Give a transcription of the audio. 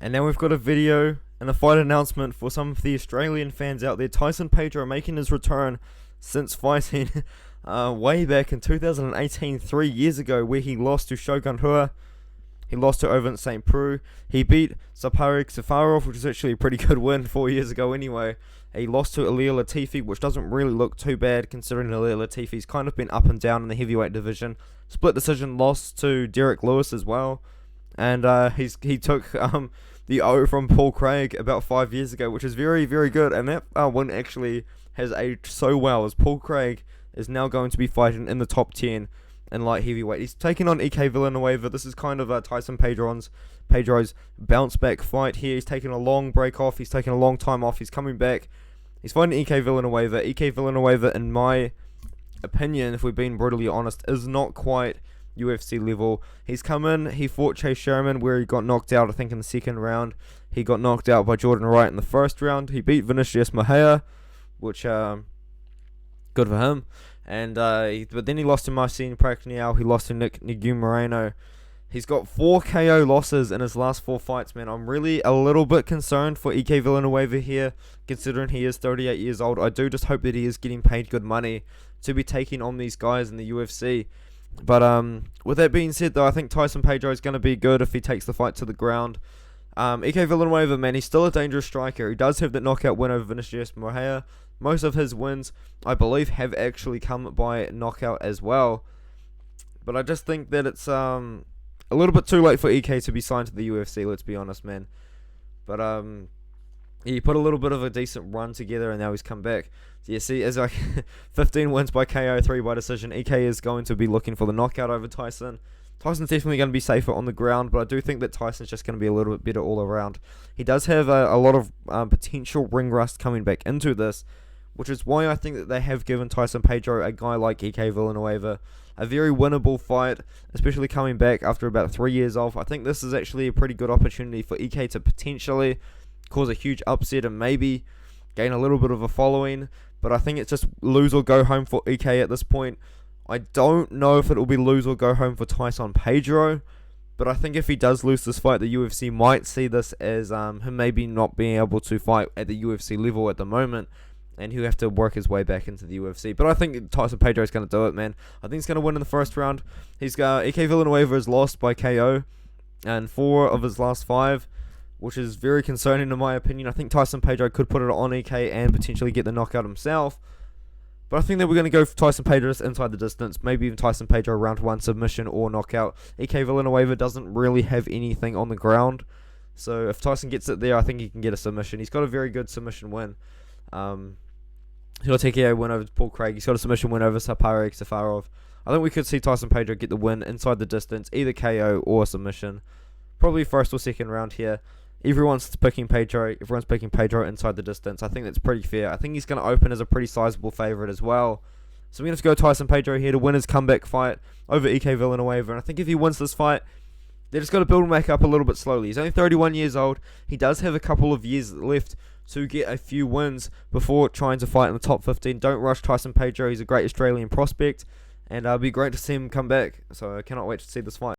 And now we've got a video and a fight announcement for some of the Australian fans out there. Tyson Pedro making his return since fighting way back in 2018, 3 years ago, where he lost to Shogun Rua. He lost to Ovin St. Preux. He beat Saparek Safarov, which is actually a pretty good win 4 years ago anyway. He lost to Ilir Latifi, which doesn't really look too bad considering Ilir Latifi's kind of been up and down in the heavyweight division. Split decision loss to Derek Lewis as well. And he took the O from Paul Craig about 5 years ago, which is very, very good. And that win actually has aged so well, as Paul Craig is now going to be fighting in the top 10 in light heavyweight. He's taking on EK Villanueva. This is kind of Tyson Pedro's bounce back fight here. He's taking a long break off. He's taking a long time off. He's coming back. He's fighting EK Villanueva. EK Villanueva, in my opinion, if we're being brutally honest, is not quite UFC level. He's come in, he fought Chase Sherman where he got knocked out, I think, in the second round. He got knocked out by Jordan Wright in the first round. He beat Vinicius Mejia, which good for him. And but then he lost to Marcin Pracniel. He lost to Nick Moreno. He's got 4 KO losses in his last 4 fights, man. I'm really a little bit concerned for EK Villanueva here, considering he is 38 years old. I do just hope that he is getting paid good money to be taking on these guys in the UFC. But with that being said, though, I think Tyson Pedro is going to be good if he takes the fight to the ground. EK Villanueva, man, he's still a dangerous striker. He does have that knockout win over Vinicius Mejia. Most of his wins, I believe, have actually come by knockout as well. But I just think that it's a little bit too late for EK to be signed to the UFC, let's be honest, man. But he put a little bit of a decent run together, and now he's come back. So you see, as 15 wins by KO, 3 by decision. EK is going to be looking for the knockout over Tyson. Tyson's definitely going to be safer on the ground, but I do think that Tyson's just going to be a little bit better all around. He does have a lot of potential ring rust coming back into this, which is why I think that they have given Tyson Pedro, a guy like EK Villanueva, a very winnable fight, especially coming back after about 3 years off. I think this is actually a pretty good opportunity for EK to potentially cause a huge upset and maybe gain a little bit of a following. But I think it's just lose or go home for EK at this point. I don't know if it will be lose or go home for Tyson Pedro, but I think if he does lose this fight, the UFC might see this as him maybe not being able to fight at the UFC level at the moment, and he'll have to work his way back into the UFC. But I think Tyson Pedro is going to do it, man. I think he's going to win in the first round. He's got EK Villanueva has lost by KO, and 4 of his last 5, which is very concerning in my opinion. I think Tyson Pedro could put it on EK and potentially get the knockout himself. But I think that we're going to go for Tyson Pedro just inside the distance. Maybe even Tyson Pedro round 1 submission or knockout. EK Villanueva doesn't really have anything on the ground. So if Tyson gets it there, I think he can get a submission. He's got a very good submission win. He's got a TKO win over Paul Craig. He's got a submission win over Saparek Safarov. I think we could see Tyson Pedro get the win inside the distance, either KO or submission. Probably first or second round here. Everyone's picking Pedro inside the distance. I think that's pretty fair. I think he's going to open as a pretty sizable favourite as well. So we're going to go Tyson Pedro here to win his comeback fight over EK Villanueva. And I think if he wins this fight, they're just going to build him back up a little bit slowly. He's only 31 years old. He does have a couple of years left to get a few wins before trying to fight in the top 15. Don't rush Tyson Pedro. He's a great Australian prospect. And it'll be great to see him come back. So I cannot wait to see this fight.